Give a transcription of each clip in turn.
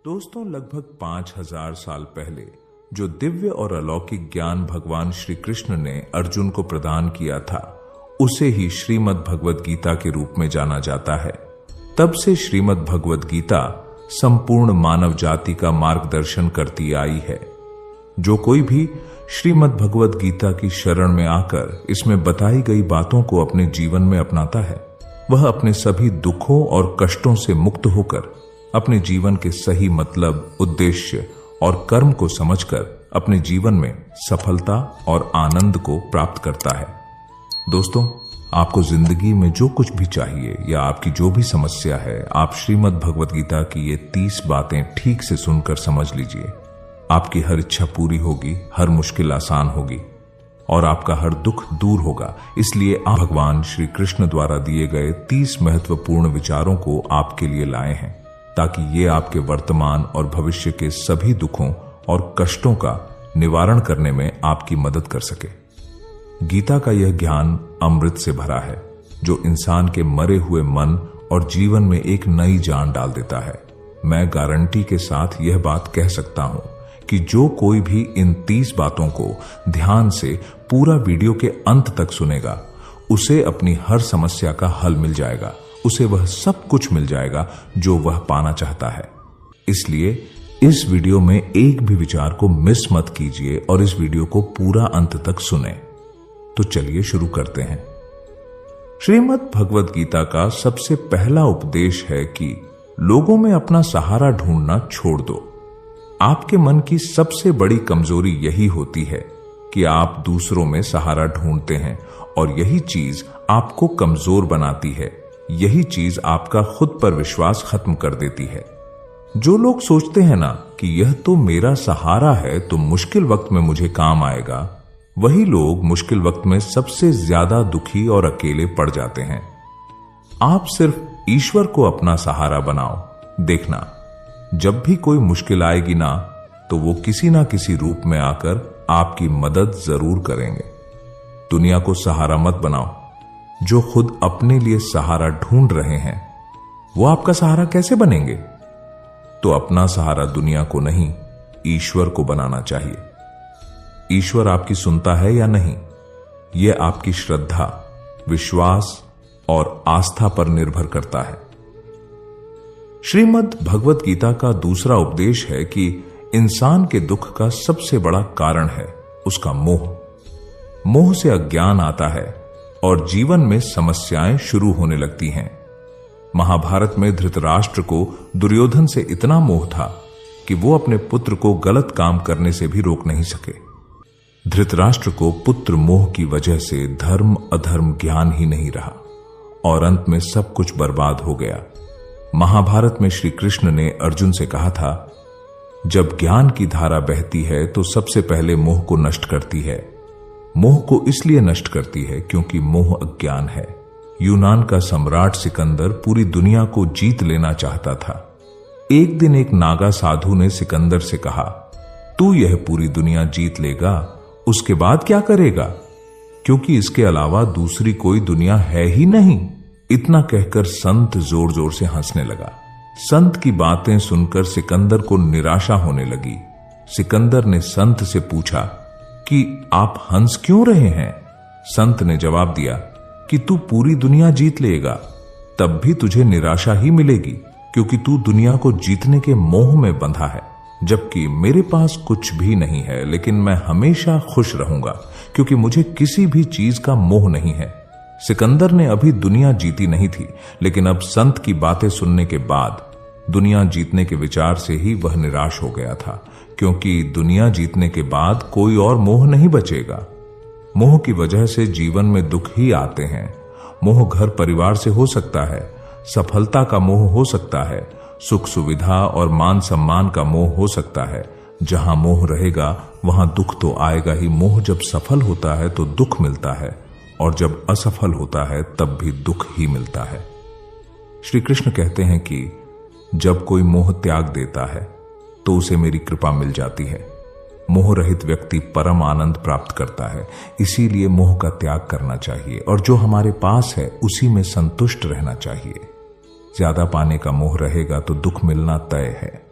दोस्तों, लगभग 5000 साल पहले जो दिव्य और अलौकिक ज्ञान भगवान श्री कृष्ण ने अर्जुन को प्रदान किया था, उसे ही श्रीमद् भगवद गीता के रूप में जाना जाता है। तब से श्रीमद् भगवद गीता संपूर्ण मानव जाति का मार्गदर्शन करती आई है। जो कोई भी श्रीमद् भगवद गीता की शरण में आकर इसमें बताई गई बातों को अपने जीवन में अपनाता है, वह अपने सभी दुखों और कष्टों से मुक्त होकर अपने जीवन के सही मतलब, उद्देश्य और कर्म को समझकर अपने जीवन में सफलता और आनंद को प्राप्त करता है। दोस्तों, आपको जिंदगी में जो कुछ भी चाहिए या आपकी जो भी समस्या है, आप श्रीमद् भगवद गीता की ये 30 बातें ठीक से सुनकर समझ लीजिए। आपकी हर इच्छा पूरी होगी, हर मुश्किल आसान होगी और आपका हर दुख दूर होगा। इसलिए आप भगवान श्री कृष्ण द्वारा दिए गए 30 महत्वपूर्ण विचारों को आपके लिए लाए हैं, ताकि ये आपके वर्तमान और भविष्य के सभी दुखों और कष्टों का निवारण करने में आपकी मदद कर सके। गीता का यह ज्ञान अमृत से भरा है, जो इंसान के मरे हुए मन और जीवन में एक नई जान डाल देता है। मैं गारंटी के साथ यह बात कह सकता हूं कि जो कोई भी इन 30 बातों को ध्यान से पूरा वीडियो के अंत तक सुनेगा, उसे अपनी हर समस्या का हल मिल जाएगा। उसे वह सब कुछ मिल जाएगा जो वह पाना चाहता है। इसलिए इस वीडियो में एक भी विचार को मिस मत कीजिए और इस वीडियो को पूरा अंत तक सुने। तो चलिए शुरू करते हैं। श्रीमद् भगवद गीता का सबसे पहला उपदेश है कि लोगों में अपना सहारा ढूंढना छोड़ दो। आपके मन की सबसे बड़ी कमजोरी यही होती है कि आप दूसरों में सहारा ढूंढते हैं और यही चीज आपको कमजोर बनाती है। यही चीज आपका खुद पर विश्वास खत्म कर देती है। जो लोग सोचते हैं ना कि यह तो मेरा सहारा है, तो मुश्किल वक्त में मुझे काम आएगा, वही लोग मुश्किल वक्त में सबसे ज्यादा दुखी और अकेले पड़ जाते हैं। आप सिर्फ ईश्वर को अपना सहारा बनाओ। देखना, जब भी कोई मुश्किल आएगी ना, तो वो किसी ना किसी रूप में आकर आपकी मदद जरूर करेंगे। दुनिया को सहारा मत बनाओ। जो खुद अपने लिए सहारा ढूंढ रहे हैं, वो आपका सहारा कैसे बनेंगे? तो अपना सहारा दुनिया को नहीं, ईश्वर को बनाना चाहिए। ईश्वर आपकी सुनता है या नहीं, यह आपकी श्रद्धा, विश्वास और आस्था पर निर्भर करता है। श्रीमद् भगवद गीता का दूसरा उपदेश है कि इंसान के दुख का सबसे बड़ा कारण है उसका मोह। मोह से अज्ञान आता है और जीवन में समस्याएं शुरू होने लगती हैं। महाभारत में धृतराष्ट्र को दुर्योधन से इतना मोह था कि वो अपने पुत्र को गलत काम करने से भी रोक नहीं सके। धृतराष्ट्र को पुत्र मोह की वजह से धर्म अधर्म ज्ञान ही नहीं रहा और अंत में सब कुछ बर्बाद हो गया। महाभारत में श्री कृष्ण ने अर्जुन से कहा था, जब ज्ञान की धारा बहती है तो सबसे पहले मोह को नष्ट करती है। मोह को इसलिए नष्ट करती है क्योंकि मोह अज्ञान है। यूनान का सम्राट सिकंदर पूरी दुनिया को जीत लेना चाहता था। एक दिन एक नागा साधु ने सिकंदर से कहा, तू यह पूरी दुनिया जीत लेगा, उसके बाद क्या करेगा? क्योंकि इसके अलावा दूसरी कोई दुनिया है ही नहीं। इतना कहकर संत जोर जोर से हंसने लगा। संत की बातें सुनकर सिकंदर को निराशा होने लगी। सिकंदर ने संत से पूछा कि आप हंस क्यों रहे हैं? संत ने जवाब दिया कि तू पूरी दुनिया जीत लेगा, तब भी तुझे निराशा ही मिलेगी, क्योंकि तू दुनिया को जीतने के मोह में बंधा है। जबकि मेरे पास कुछ भी नहीं है, लेकिन मैं हमेशा खुश रहूंगा, क्योंकि मुझे किसी भी चीज का मोह नहीं है। सिकंदर ने अभी दुनिया जीती नहीं थी, लेकिन अब संत की बातें सुनने के बाद दुनिया जीतने के विचार से ही वह निराश हो गया था, क्योंकि दुनिया जीतने के बाद कोई और मोह नहीं बचेगा। मोह की वजह से जीवन में दुख ही आते हैं। मोह घर परिवार से हो सकता है, सफलता का मोह हो सकता है, सुख सुविधा और मान सम्मान का मोह हो सकता है। जहां मोह रहेगा वहां दुख तो आएगा ही। मोह जब सफल होता है तो दुख मिलता है, और जब असफल होता है तब भी दुख ही मिलता है। श्री कृष्ण कहते हैं कि जब कोई मोह त्याग देता है तो उसे मेरी कृपा मिल जाती है। मोह रहित व्यक्ति परम आनंद प्राप्त करता है। इसीलिए मोह का त्याग करना चाहिए और जो हमारे पास है उसी में संतुष्ट रहना चाहिए। ज्यादा पाने का मोह रहेगा तो दुख मिलना तय है।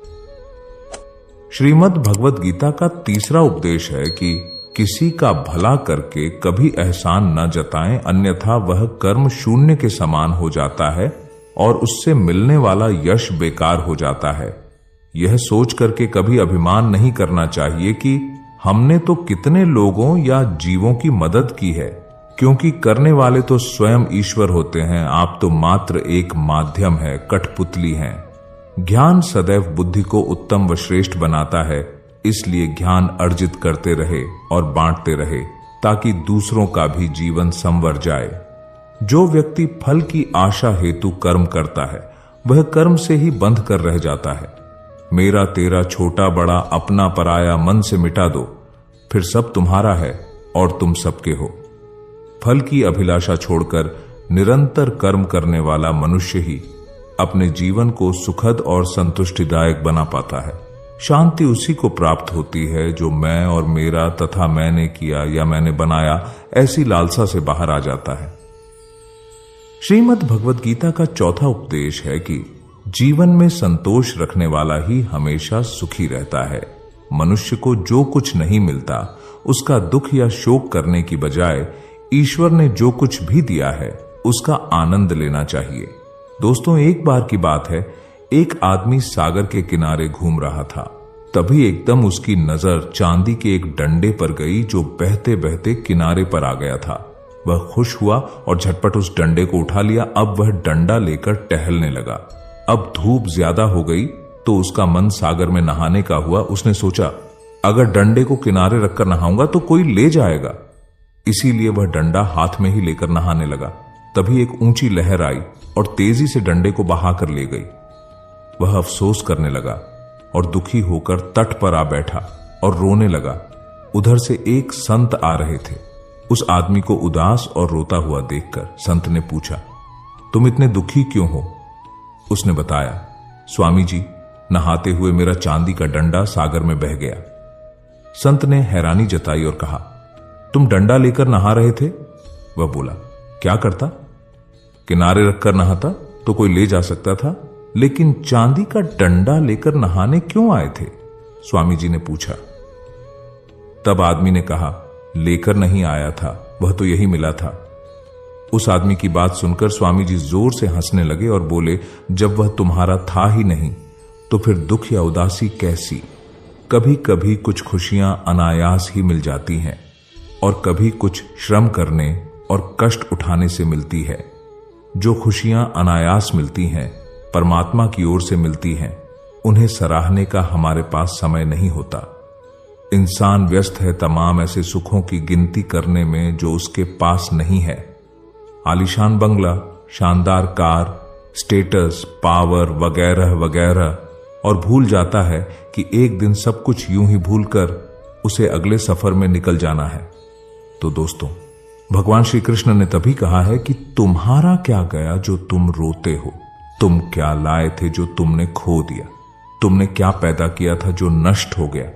श्रीमद् भगवद गीता का तीसरा उपदेश है कि किसी का भला करके कभी एहसान न जताएं, अन्यथा वह कर्म शून्य के समान हो जाता है और उससे मिलने वाला यश बेकार हो जाता है। यह सोच करके कभी अभिमान नहीं करना चाहिए कि हमने तो कितने लोगों या जीवों की मदद की है, क्योंकि करने वाले तो स्वयं ईश्वर होते हैं, आप तो मात्र एक माध्यम है, कठपुतली हैं। ज्ञान सदैव बुद्धि को उत्तम व श्रेष्ठ बनाता है, इसलिए ज्ञान अर्जित करते रहे और बांटते रहे ताकि दूसरों का भी जीवन संवर जाए। जो व्यक्ति फल की आशा हेतु कर्म करता है वह कर्म से ही बंध कर रह जाता है। मेरा तेरा छोटा बड़ा अपना पराया मन से मिटा दो, फिर सब तुम्हारा है और तुम सबके हो। फल की अभिलाषा छोड़कर निरंतर कर्म करने वाला मनुष्य ही अपने जीवन को सुखद और संतुष्टिदायक बना पाता है। शांति उसी को प्राप्त होती है जो मैं और मेरा तथा मैंने किया या मैंने बनाया ऐसी लालसा से बाहर आ जाता है। श्रीमद् भगवद गीता का चौथा उपदेश है कि जीवन में संतोष रखने वाला ही हमेशा सुखी रहता है। मनुष्य को जो कुछ नहीं मिलता उसका दुख या शोक करने की बजाय ईश्वर ने जो कुछ भी दिया है उसका आनंद लेना चाहिए। दोस्तों, एक बार की बात है, एक आदमी सागर के किनारे घूम रहा था। तभी एकदम उसकी नजर चांदी के एक डंडे पर गई जो बहते बहते किनारे पर आ गया था। वह खुश हुआ और झटपट उस डंडे को उठा लिया। अब वह डंडा लेकर टहलने लगा। अब धूप ज्यादा हो गई तो उसका मन सागर में नहाने का हुआ। उसने सोचा, अगर डंडे को किनारे रखकर नहाऊंगा तो कोई ले जाएगा, इसीलिए वह डंडा हाथ में ही लेकर नहाने लगा। तभी एक ऊंची लहर आई और तेजी से डंडे को बहाकर ले गई। वह अफसोस करने लगा और दुखी होकर तट पर आ बैठा और रोने लगा। उधर से एक संत आ रहे थे। उस आदमी को उदास और रोता हुआ देखकर संत ने पूछा, तुम इतने दुखी क्यों हो? उसने बताया, स्वामी जी, नहाते हुए मेरा चांदी का डंडा सागर में बह गया। संत ने हैरानी जताई और कहा, तुम डंडा लेकर नहा रहे थे? वह बोला, क्या करता? किनारे रखकर नहाता तो कोई ले जा सकता था, लेकिन चांदी का डंडा लेकर नहाने क्यों आए थे? स्वामी जी ने पूछा। तब आदमी ने कहा, लेकर नहीं आया था, वह तो यही मिला था। उस आदमी की बात सुनकर स्वामी जी जोर से हंसने लगे और बोले, जब वह तुम्हारा था ही नहीं तो फिर दुख या उदासी कैसी? कभी कभी कुछ खुशियां अनायास ही मिल जाती हैं और कभी कुछ श्रम करने और कष्ट उठाने से मिलती है। जो खुशियां अनायास मिलती हैं, परमात्मा की ओर से मिलती हैं, उन्हें सराहने का हमारे पास समय नहीं होता। इंसान व्यस्त है तमाम ऐसे सुखों की गिनती करने में जो उसके पास नहीं है। आलीशान बंगला, शानदार कार, स्टेटस, पावर वगैरह वगैरह, और भूल जाता है कि एक दिन सब कुछ यूं ही भूलकर उसे अगले सफर में निकल जाना है। तो दोस्तों, भगवान श्री कृष्ण ने तभी कहा है कि तुम्हारा क्या गया जो तुम रोते हो? तुम क्या लाए थे जो तुमने खो दिया? तुमने क्या पैदा किया था जो नष्ट हो गया?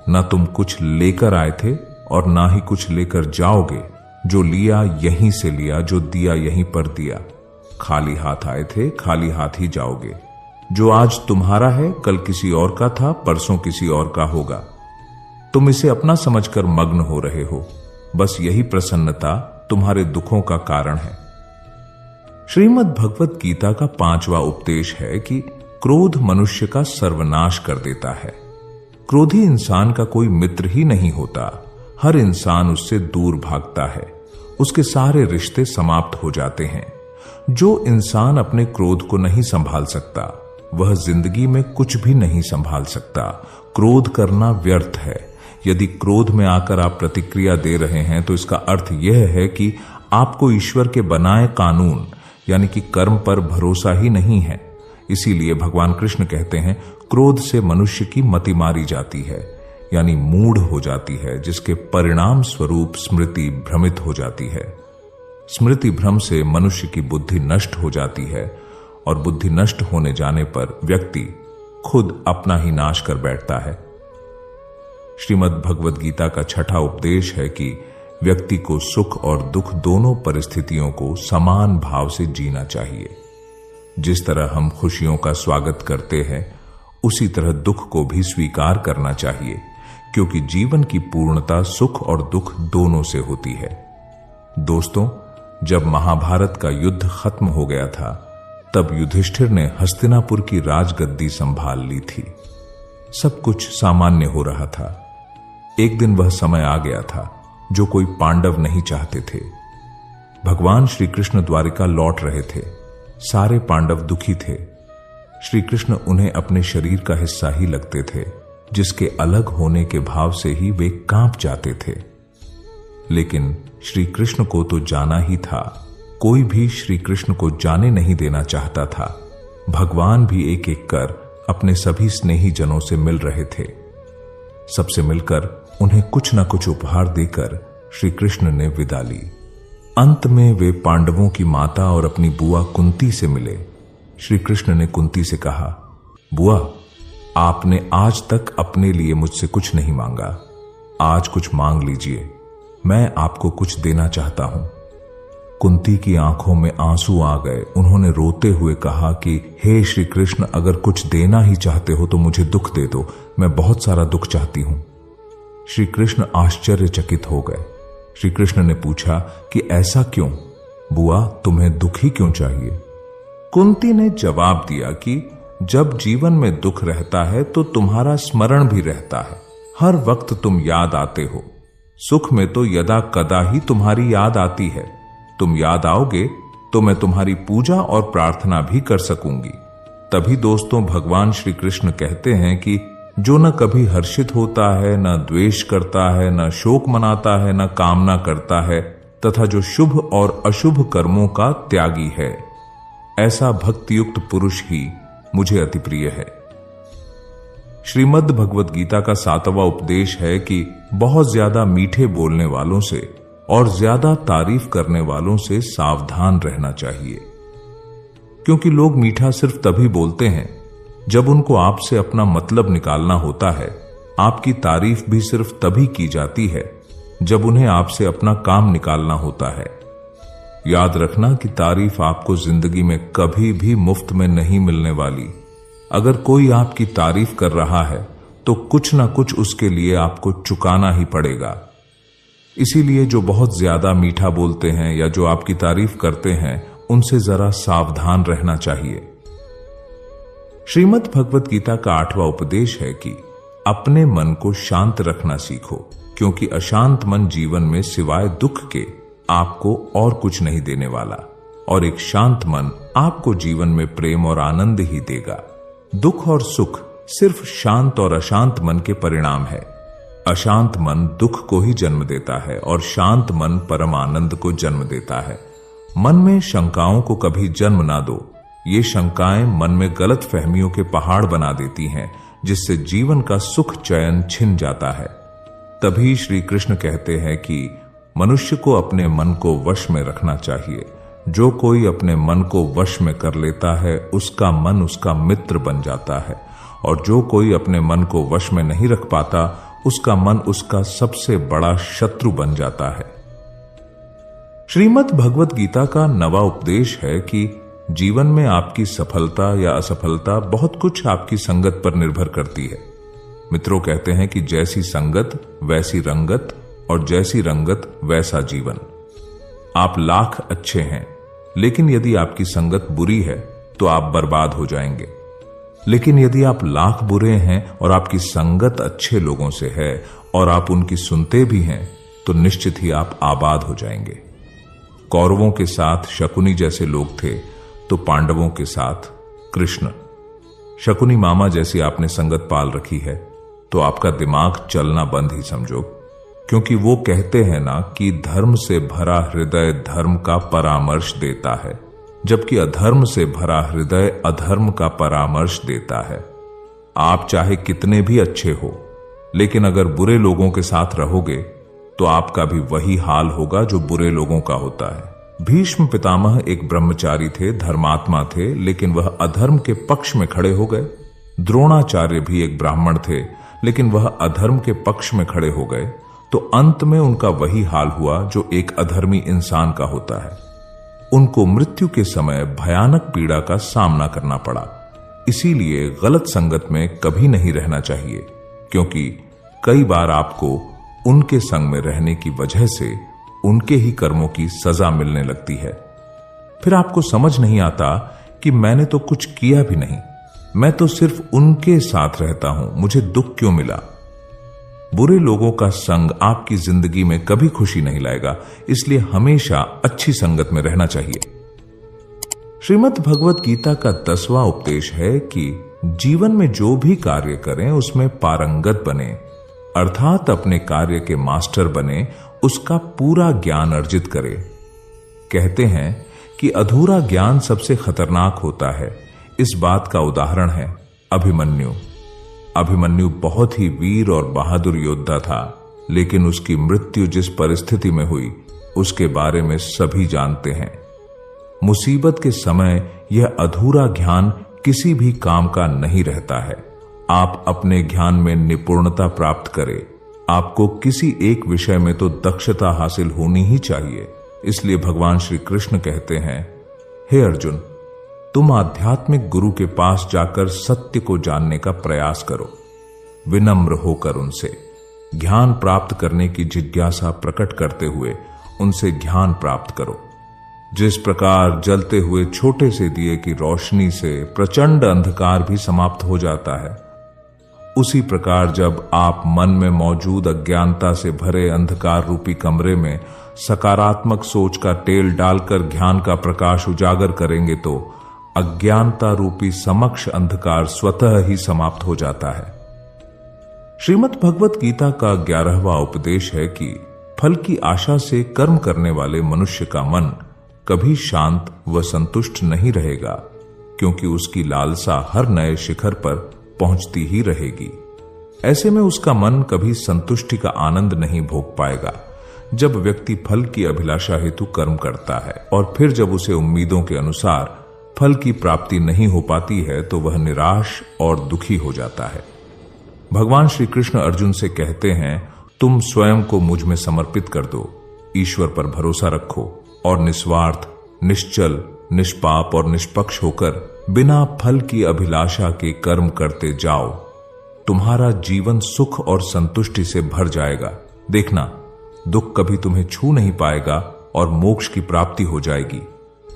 ना तुम कुछ लेकर आए थे और ना ही कुछ लेकर जाओगे। जो लिया यहीं से लिया, जो दिया यहीं पर दिया। खाली हाथ आए थे, खाली हाथ ही जाओगे। जो आज तुम्हारा है कल किसी और का था, परसों किसी और का होगा। तुम इसे अपना समझकर मग्न हो रहे हो। बस यही प्रसन्नता तुम्हारे दुखों का कारण है। श्रीमद् भगवद गीता का 5वां उपदेश है कि क्रोध मनुष्य का सर्वनाश कर देता है। क्रोधी इंसान का कोई मित्र ही नहीं होता। हर इंसान उससे दूर भागता है। उसके सारे रिश्ते समाप्त हो जाते हैं। जो इंसान अपने क्रोध को नहीं संभाल सकता वह जिंदगी में कुछ भी नहीं संभाल सकता। क्रोध करना व्यर्थ है। यदि क्रोध में आकर आप प्रतिक्रिया दे रहे हैं तो इसका अर्थ यह है कि आपको ईश्वर के बनाए कानून यानी कि कर्म पर भरोसा ही नहीं है। इसीलिए भगवान कृष्ण कहते हैं, क्रोध से मनुष्य की मति मारी जाती है, यानी मूढ़ हो जाती है, जिसके परिणाम स्वरूप स्मृति भ्रमित हो जाती है। स्मृति भ्रम से मनुष्य की बुद्धि नष्ट हो जाती है और बुद्धि नष्ट होने जाने पर व्यक्ति खुद अपना ही नाश कर बैठता है। श्रीमद् भगवद गीता का 6वां उपदेश है कि व्यक्ति को सुख और दुख दोनों परिस्थितियों को समान भाव से जीना चाहिए। जिस तरह हम खुशियों का स्वागत करते हैं उसी तरह दुख को भी स्वीकार करना चाहिए, क्योंकि जीवन की पूर्णता सुख और दुख दोनों से होती है। दोस्तों, जब महाभारत का युद्ध खत्म हो गया था, तब युधिष्ठिर ने हस्तिनापुर की राजगद्दी संभाल ली थी। सब कुछ सामान्य हो रहा था। एक दिन वह समय आ गया था जो कोई पांडव नहीं चाहते थे। भगवान श्री कृष्ण द्वारिका लौट रहे थे। सारे पांडव दुखी थे। श्री कृष्ण उन्हें अपने शरीर का हिस्सा ही लगते थे, जिसके अलग होने के भाव से ही वे कांप जाते थे। लेकिन श्री कृष्ण को तो जाना ही था। कोई भी श्री कृष्ण को जाने नहीं देना चाहता था। भगवान भी एक एक कर अपने सभी स्नेही जनों से मिल रहे थे। सबसे मिलकर उन्हें कुछ न कुछ उपहार देकर श्री कृष्ण ने विदा ली। अंत में वे पांडवों की माता और अपनी बुआ कुंती से मिले। श्री कृष्ण ने कुंती से कहा, बुआ, आपने आज तक अपने लिए मुझसे कुछ नहीं मांगा, आज कुछ मांग लीजिए, मैं आपको कुछ देना चाहता हूं। कुंती की आंखों में आंसू आ गए। उन्होंने रोते हुए कहा कि हे श्री कृष्ण, अगर कुछ देना ही चाहते हो तो मुझे दुख दे दो, मैं बहुत सारा दुख चाहती हूं। श्री कृष्ण आश्चर्यचकित हो गए। श्री कृष्ण ने पूछा कि ऐसा क्यों बुआ, तुम्हें दुख ही क्यों चाहिए? कुंती ने जवाब दिया कि जब जीवन में दुख रहता है तो तुम्हारा स्मरण भी रहता है, हर वक्त तुम याद आते हो। सुख में तो यदा कदा ही तुम्हारी याद आती है। तुम याद आओगे तो मैं तुम्हारी पूजा और प्रार्थना भी कर सकूंगी। तभी दोस्तों, भगवान श्री कृष्ण कहते हैं कि जो न कभी हर्षित होता है, न द्वेष करता है, न शोक मनाता है, न कामना करता है, तथा जो शुभ और अशुभ कर्मों का त्यागी है, ऐसा भक्तियुक्त पुरुष ही मुझे अति प्रिय है। श्रीमद् भगवद गीता का 7वां उपदेश है कि बहुत ज्यादा मीठे बोलने वालों से और ज्यादा तारीफ करने वालों से सावधान रहना चाहिए, क्योंकि लोग मीठा सिर्फ तभी बोलते हैं जब उनको आपसे अपना मतलब निकालना होता है। आपकी तारीफ भी सिर्फ तभी की जाती है जब उन्हें आपसे अपना काम निकालना होता है। याद रखना कि तारीफ आपको जिंदगी में कभी भी मुफ्त में नहीं मिलने वाली। अगर कोई आपकी तारीफ कर रहा है तो कुछ ना कुछ उसके लिए आपको चुकाना ही पड़ेगा। इसीलिए जो बहुत ज्यादा मीठा बोलते हैं या जो आपकी तारीफ करते हैं, उनसे जरा सावधान रहना चाहिए। श्रीमद् भगवद गीता का 8वां उपदेश है कि अपने मन को शांत रखना सीखो, क्योंकि अशांत मन जीवन में सिवाय दुख के आपको और कुछ नहीं देने वाला, और एक शांत मन आपको जीवन में प्रेम और आनंद ही देगा। दुख और सुख सिर्फ शांत और अशांत मन के परिणाम है। अशांत मन दुख को ही जन्म देता है और शांत मन परम आनंद को जन्म देता है। मन में शंकाओं को कभी जन्म ना दो। ये शंकाएं मन में गलत फहमियों के पहाड़ बना देती हैं, जिससे जीवन का सुख चैन छिन जाता है। तभी श्री कृष्ण कहते हैं कि मनुष्य को अपने मन को वश में रखना चाहिए। जो कोई अपने मन को वश में कर लेता है, उसका मन उसका मित्र बन जाता है, और जो कोई अपने मन को वश में नहीं रख पाता, उसका मन उसका सबसे बड़ा शत्रु बन जाता है। श्रीमद् भगवद गीता का 9वां उपदेश है कि जीवन में आपकी सफलता या असफलता बहुत कुछ आपकी संगत पर निर्भर करती है। मित्रों कहते हैं कि जैसी संगत वैसी रंगत, और जैसी रंगत वैसा जीवन। आप लाख अच्छे हैं, लेकिन यदि आपकी संगत बुरी है तो आप बर्बाद हो जाएंगे। लेकिन यदि आप लाख बुरे हैं और आपकी संगत अच्छे लोगों से है और आप उनकी सुनते भी हैं, तो निश्चित ही आप आबाद हो जाएंगे। कौरवों के साथ शकुनी जैसे लोग थे, तो पांडवों के साथ कृष्ण। शकुनी मामा जैसी आपने संगत पाल रखी है तो आपका दिमाग चलना बंद ही समझो, क्योंकि वो कहते हैं ना कि धर्म से भरा हृदय धर्म का परामर्श देता है, जबकि अधर्म से भरा हृदय अधर्म का परामर्श देता है। आप चाहे कितने भी अच्छे हो, लेकिन अगर बुरे लोगों के साथ रहोगे तो आपका भी वही हाल होगा जो बुरे लोगों का होता है। भीष्म पितामह एक ब्रह्मचारी थे, धर्मात्मा थे, लेकिन वह अधर्म के पक्ष में खड़े हो गए। द्रोणाचार्य भी एक ब्राह्मण थे, लेकिन वह अधर्म के पक्ष में खड़े हो गए, तो अंत में उनका वही हाल हुआ जो एक अधर्मी इंसान का होता है। उनको मृत्यु के समय भयानक पीड़ा का सामना करना पड़ा, इसीलिए गलत संगत में कभी नहीं रहना चाहिए, क्योंकि कई बार आपको उनके संग में रहने की वजह से उनके ही कर्मों की सजा मिलने लगती है। फिर आपको समझ नहीं आता कि मैंने तो कुछ किया भी नहीं, मैं तो सिर्फ उनके साथ रहता हूं, मुझे दुख क्यों मिला। बुरे लोगों का संग आपकी जिंदगी में कभी खुशी नहीं लाएगा, इसलिए हमेशा अच्छी संगत में रहना चाहिए। श्रीमद् भगवत गीता का 10वां उपदेश है कि जीवन में जो भी कार्य करें उसमें पारंगत बने, अर्थात अपने कार्य के मास्टर बने, उसका पूरा ज्ञान अर्जित करें। कहते हैं कि अधूरा ज्ञान सबसे खतरनाक होता है। इस बात का उदाहरण है अभिमन्यु। अभिमन्यु बहुत ही वीर और बहादुर योद्धा था, लेकिन उसकी मृत्यु जिस परिस्थिति में हुई उसके बारे में सभी जानते हैं। मुसीबत के समय यह अधूरा ज्ञान किसी भी काम का नहीं रहता है। आप अपने ज्ञान में निपुणता प्राप्त करें। आपको किसी एक विषय में तो दक्षता हासिल होनी ही चाहिए। इसलिए भगवान श्री कृष्ण कहते हैं, हे अर्जुन, तुम आध्यात्मिक गुरु के पास जाकर सत्य को जानने का प्रयास करो। विनम्र होकर उनसे ज्ञान प्राप्त करने की जिज्ञासा प्रकट करते हुए उनसे ज्ञान प्राप्त करो। जिस प्रकार जलते हुए छोटे से दिए की रोशनी से प्रचंड अंधकार भी समाप्त हो जाता है, उसी प्रकार जब आप मन में मौजूद अज्ञानता से भरे अंधकार रूपी कमरे में सकारात्मक सोच का तेल डालकर ज्ञान का प्रकाश उजागर करेंगे तो अज्ञानता रूपी समक्ष अंधकार स्वतः ही समाप्त हो जाता है। श्रीमद् भगवत गीता का 11वां उपदेश है कि फल की आशा से कर्म करने वाले मनुष्य का मन कभी शांत व संतुष्ट नहीं रहेगा, क्योंकि उसकी लालसा हर नए शिखर पर पहुंचती ही रहेगी। ऐसे में उसका मन कभी संतुष्टि का आनंद नहीं भोग पाएगा। जब व्यक्ति फल की अभिलाषा हेतु कर्म करता है और फिर जब उसे उम्मीदों के अनुसार फल की प्राप्ति नहीं हो पाती है तो वह निराश और दुखी हो जाता है। भगवान श्री कृष्ण अर्जुन से कहते हैं, तुम स्वयं को मुझ में समर्पित कर दो, ईश्वर पर भरोसा रखो और निस्वार्थ, निश्चल, निष्पाप और निष्पक्ष होकर बिना फल की अभिलाषा के कर्म करते जाओ। तुम्हारा जीवन सुख और संतुष्टि से भर जाएगा। देखना, दुख कभी तुम्हें छू नहीं पाएगा और मोक्ष की प्राप्ति हो जाएगी।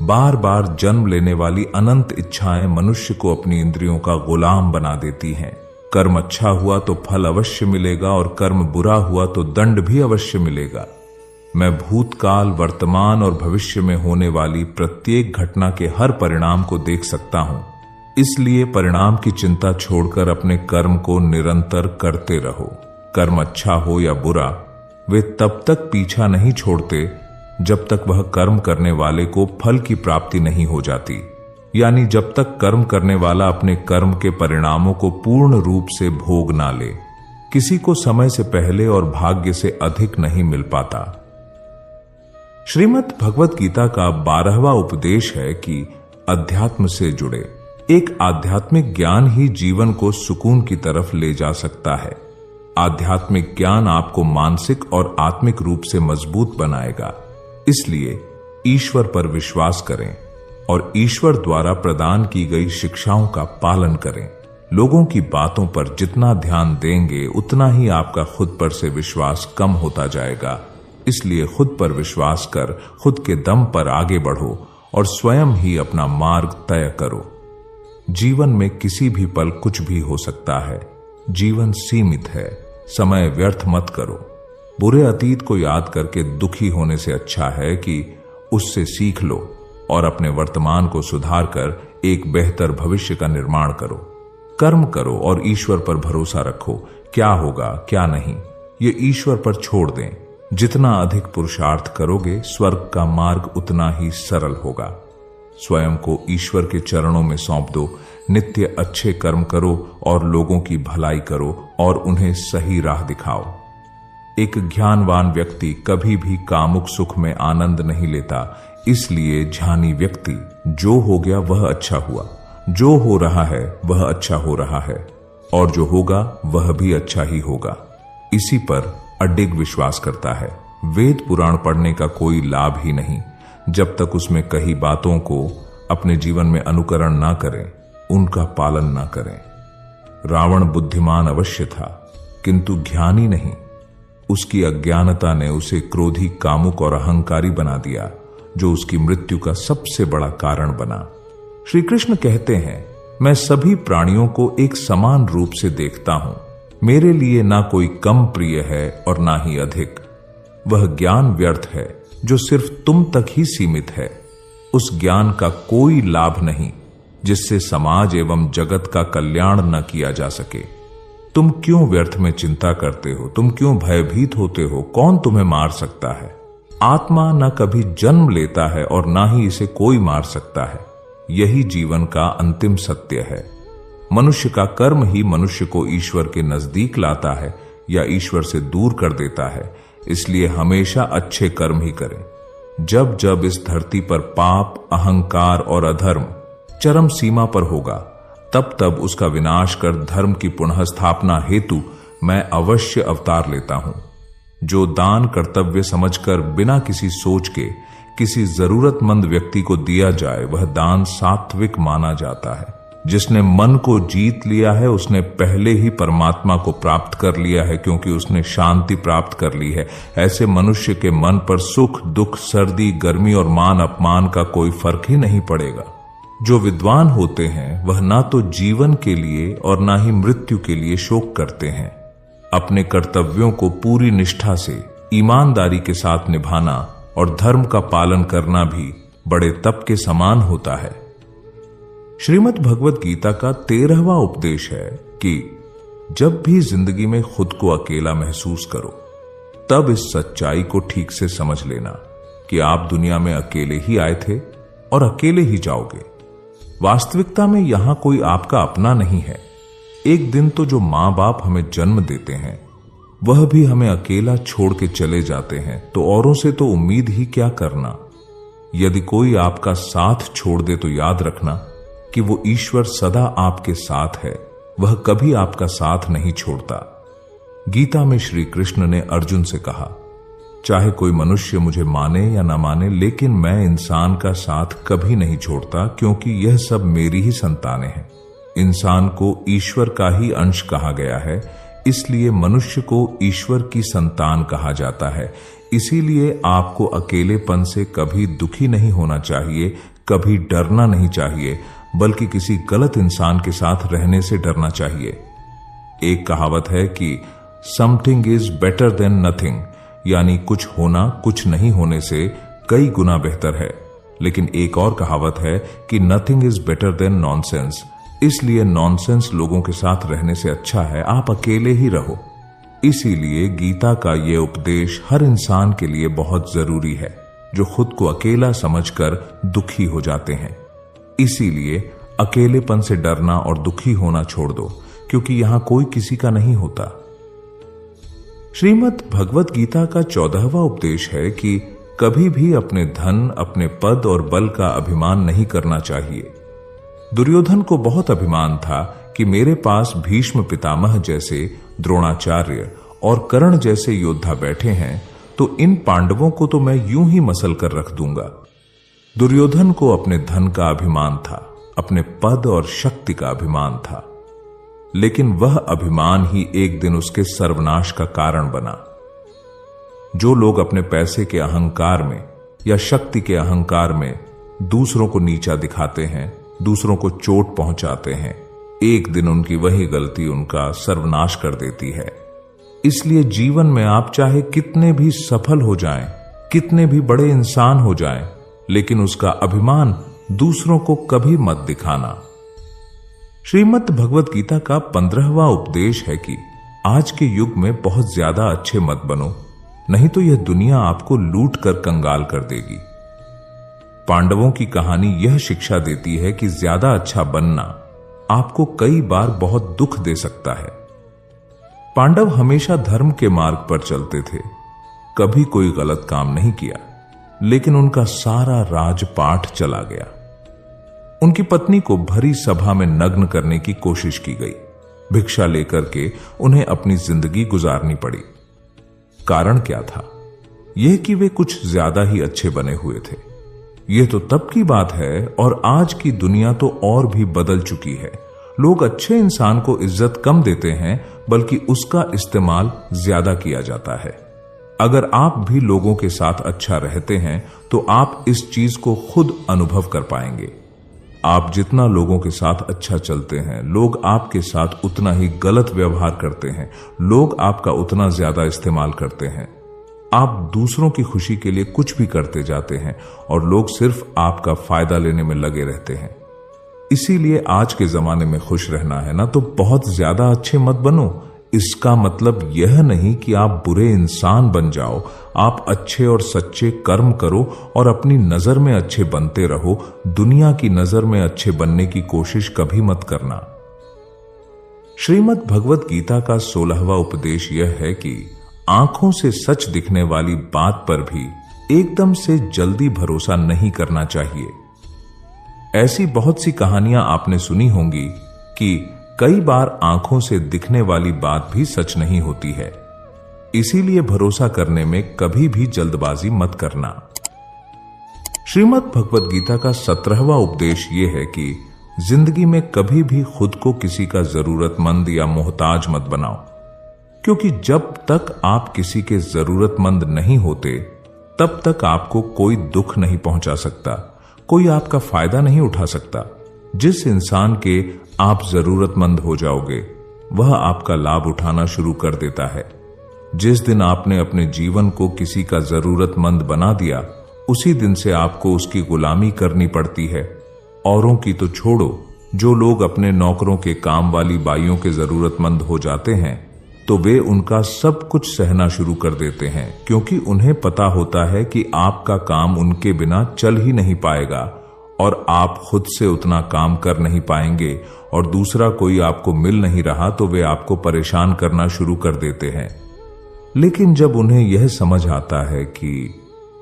बार बार जन्म लेने वाली अनंत इच्छाएं मनुष्य को अपनी इंद्रियों का गुलाम बना देती हैं। कर्म अच्छा हुआ तो फल अवश्य मिलेगा और कर्म बुरा हुआ तो दंड भी अवश्य मिलेगा। मैं भूतकाल, वर्तमान और भविष्य में होने वाली प्रत्येक घटना के हर परिणाम को देख सकता हूं। इसलिए परिणाम की चिंता छोड़कर अपने कर्म को निरंतर करते रहो। कर्म अच्छा हो या बुरा, वे तब तक पीछा नहीं छोड़ते जब तक वह कर्म करने वाले को फल की प्राप्ति नहीं हो जाती, यानी जब तक कर्म करने वाला अपने कर्म के परिणामों को पूर्ण रूप से भोग ना ले। किसी को समय से पहले और भाग्य से अधिक नहीं मिल पाता। श्रीमद् भगवत गीता का 12वां उपदेश है कि अध्यात्म से जुड़े। एक आध्यात्मिक ज्ञान ही जीवन को सुकून की तरफ ले जा सकता है। आध्यात्मिक ज्ञान आपको मानसिक और आत्मिक रूप से मजबूत बनाएगा। इसलिए ईश्वर पर विश्वास करें और ईश्वर द्वारा प्रदान की गई शिक्षाओं का पालन करें। लोगों की बातों पर जितना ध्यान देंगे उतना ही आपका खुद पर से विश्वास कम होता जाएगा। इसलिए खुद पर विश्वास कर खुद के दम पर आगे बढ़ो और स्वयं ही अपना मार्ग तय करो। जीवन में किसी भी पल कुछ भी हो सकता है। जीवन सीमित है, समय व्यर्थ मत करो। बुरे अतीत को याद करके दुखी होने से अच्छा है कि उससे सीख लो और अपने वर्तमान को सुधार कर एक बेहतर भविष्य का निर्माण करो। कर्म करो और ईश्वर पर भरोसा रखो। क्या होगा क्या नहीं, ये ईश्वर पर छोड़ दें। जितना अधिक पुरुषार्थ करोगे, स्वर्ग का मार्ग उतना ही सरल होगा। स्वयं को ईश्वर के चरणों में सौंप दो। नित्य अच्छे कर्म करो और लोगों की भलाई करो और उन्हें सही राह दिखाओ। एक ज्ञानवान व्यक्ति कभी भी कामुक सुख में आनंद नहीं लेता। इसलिए ज्ञानी व्यक्ति जो हो गया वह अच्छा हुआ, जो हो रहा है वह अच्छा हो रहा है और जो होगा वह भी अच्छा ही होगा, इसी पर अडिग विश्वास करता है। वेद पुराण पढ़ने का कोई लाभ ही नहीं जब तक उसमें कही बातों को अपने जीवन में अनुकरण ना करें, उनका पालन न करें। रावण बुद्धिमान अवश्य था, किंतु ज्ञानी नहीं। उसकी अज्ञानता ने उसे क्रोधी, कामुक और अहंकारी बना दिया, जो उसकी मृत्यु का सबसे बड़ा कारण बना। श्री कृष्ण कहते हैं, मैं सभी प्राणियों को एक समान रूप से देखता हूं। मेरे लिए ना कोई कम प्रिय है और ना ही अधिक। वह ज्ञान व्यर्थ है जो सिर्फ तुम तक ही सीमित है। उस ज्ञान का कोई लाभ नहीं जिससे समाज एवं जगत का कल्याण न किया जा सके। तुम क्यों व्यर्थ में चिंता करते हो? तुम क्यों भयभीत होते हो? कौन तुम्हें मार सकता है? आत्मा न कभी जन्म लेता है और ना ही इसे कोई मार सकता है। यही जीवन का अंतिम सत्य है। मनुष्य का कर्म ही मनुष्य को ईश्वर के नजदीक लाता है या ईश्वर से दूर कर देता है। इसलिए हमेशा अच्छे कर्म ही करें। जब जब इस धरती पर पाप, अहंकार और अधर्म चरम सीमा पर होगा, तब तब उसका विनाश कर धर्म की पुनः स्थापना हेतु मैं अवश्य अवतार लेता हूं। जो दान कर्तव्य समझकर बिना किसी सोच के किसी जरूरतमंद व्यक्ति को दिया जाए, वह दान सात्विक माना जाता है। जिसने मन को जीत लिया है, उसने पहले ही परमात्मा को प्राप्त कर लिया है, क्योंकि उसने शांति प्राप्त कर ली है। ऐसे मनुष्य के मन पर सुख, दुख, सर्दी, गर्मी और मान अपमान का कोई फर्क ही नहीं पड़ेगा। जो विद्वान होते हैं वह ना तो जीवन के लिए और ना ही मृत्यु के लिए शोक करते हैं। अपने कर्तव्यों को पूरी निष्ठा से, ईमानदारी के साथ निभाना और धर्म का पालन करना भी बड़े तप के समान होता है। श्रीमद् भगवत गीता का 13वां उपदेश है कि जब भी जिंदगी में खुद को अकेला महसूस करो, तब इस सच्चाई को ठीक से समझ लेना कि आप दुनिया में अकेले ही आए थे और अकेले ही जाओगे। वास्तविकता में यहां कोई आपका अपना नहीं है। एक दिन तो जो मां बाप हमें जन्म देते हैं, वह भी हमें अकेला छोड़ के चले जाते हैं, तो औरों से तो उम्मीद ही क्या करना। यदि कोई आपका साथ छोड़ दे तो याद रखना कि वो ईश्वर सदा आपके साथ है। वह कभी आपका साथ नहीं छोड़ता। गीता में श्री कृष्ण ने अर्जुन से कहा, चाहे कोई मनुष्य मुझे माने या ना माने, लेकिन मैं इंसान का साथ कभी नहीं छोड़ता, क्योंकि यह सब मेरी ही संतानें हैं। इंसान को ईश्वर का ही अंश कहा गया है, इसलिए मनुष्य को ईश्वर की संतान कहा जाता है। इसीलिए आपको अकेलेपन से कभी दुखी नहीं होना चाहिए, कभी डरना नहीं चाहिए, बल्कि किसी गलत इंसान के साथ रहने से डरना चाहिए। एक कहावत है कि something is better than nothing, यानी कुछ होना कुछ नहीं होने से कई गुना बेहतर है। लेकिन एक और कहावत है कि nothing is better than nonsense. इसलिए नॉनसेंस लोगों के साथ रहने से अच्छा है आप अकेले ही रहो। इसीलिए गीता का ये उपदेश हर इंसान के लिए बहुत जरूरी है, जो खुद को अकेला समझकर दुखी हो जाते हैं। इसीलिए अकेलेपन से डरना और दुखी होना छोड़ दो, क्योंकि यहां कोई किसी का नहीं होता। श्रीमद् भगवत गीता का 14वां उपदेश है कि कभी भी अपने धन, अपने पद और बल का अभिमान नहीं करना चाहिए। दुर्योधन को बहुत अभिमान था कि मेरे पास भीष्म पितामह जैसे, द्रोणाचार्य और कर्ण जैसे योद्धा बैठे हैं, तो इन पांडवों को तो मैं यूं ही मसल कर रख दूंगा। दुर्योधन को अपने धन का अभिमान था, अपने पद और शक्ति का अभिमान था, लेकिन वह अभिमान ही एक दिन उसके सर्वनाश का कारण बना। जो लोग अपने पैसे के अहंकार में या शक्ति के अहंकार में दूसरों को नीचा दिखाते हैं, दूसरों को चोट पहुंचाते हैं, एक दिन उनकी वही गलती उनका सर्वनाश कर देती है। इसलिए जीवन में आप चाहे कितने भी सफल हो जाएं, कितने भी बड़े इंसान हो जाएं, लेकिन उसका अभिमान दूसरों को कभी मत दिखाना। श्रीमद् भगवत गीता का 15वां उपदेश है कि आज के युग में बहुत ज्यादा अच्छे मत बनो, नहीं तो यह दुनिया आपको लूट कर कंगाल कर देगी। पांडवों की कहानी यह शिक्षा देती है कि ज्यादा अच्छा बनना आपको कई बार बहुत दुख दे सकता है। पांडव हमेशा धर्म के मार्ग पर चलते थे, कभी कोई गलत काम नहीं किया, लेकिन उनका सारा राजपाठ चला गया। उनकी पत्नी को भरी सभा में नग्न करने की कोशिश की गई। भिक्षा लेकर के उन्हें अपनी जिंदगी गुजारनी पड़ी। कारण क्या था? यह कि वे कुछ ज्यादा ही अच्छे बने हुए थे। यह तो तब की बात है, और आज की दुनिया तो और भी बदल चुकी है। लोग अच्छे इंसान को इज्जत कम देते हैं, बल्कि उसका इस्तेमाल ज्यादा किया जाता है। अगर आप भी लोगों के साथ अच्छा रहते हैं तो आप इस चीज को खुद अनुभव कर पाएंगे। आप जितना लोगों के साथ अच्छा चलते हैं, लोग आपके साथ उतना ही गलत व्यवहार करते हैं, लोग आपका उतना ज्यादा इस्तेमाल करते हैं। आप दूसरों की खुशी के लिए कुछ भी करते जाते हैं और लोग सिर्फ आपका फायदा लेने में लगे रहते हैं। इसीलिए आज के जमाने में खुश रहना है ना, तो बहुत ज्यादा अच्छे मत बनो। इसका मतलब यह नहीं कि आप बुरे इंसान बन जाओ। आप अच्छे और सच्चे कर्म करो और अपनी नजर में अच्छे बनते रहो। दुनिया की नजर में अच्छे बनने की कोशिश कभी मत करना। श्रीमद् भगवत गीता का 16वां उपदेश यह है कि आंखों से सच दिखने वाली बात पर भी एकदम से जल्दी भरोसा नहीं करना चाहिए। ऐसी बहुत सी कहानियां आपने सुनी होंगी कि कई बार आंखों से दिखने वाली बात भी सच नहीं होती है। इसीलिए भरोसा करने में कभी भी जल्दबाजी मत करना। श्रीमद् भगवत गीता का 17वां उपदेश यह है कि जिंदगी में कभी भी खुद को किसी का जरूरतमंद या मोहताज मत बनाओ, क्योंकि जब तक आप किसी के जरूरतमंद नहीं होते तब तक आपको कोई दुख नहीं पहुंचा सकता, कोई आपका फायदा नहीं उठा सकता। जिस इंसान के आप जरूरतमंद हो जाओगे वह आपका लाभ उठाना शुरू कर देता है। जिस दिन आपने अपने जीवन को किसी का जरूरतमंद बना दिया, उसी दिन से आपको उसकी गुलामी करनी पड़ती है। औरों की तो छोड़ो, जो लोग अपने नौकरों के काम वाली बाइयों के जरूरतमंद हो जाते हैं तो वे उनका सब कुछ सहना शुरू कर देते हैं, क्योंकि उन्हें पता होता है कि आपका काम उनके बिना चल ही नहीं पाएगा और आप खुद से उतना काम कर नहीं पाएंगे, और दूसरा कोई आपको मिल नहीं रहा तो वे आपको परेशान करना शुरू कर देते हैं। लेकिन जब उन्हें यह समझ आता है कि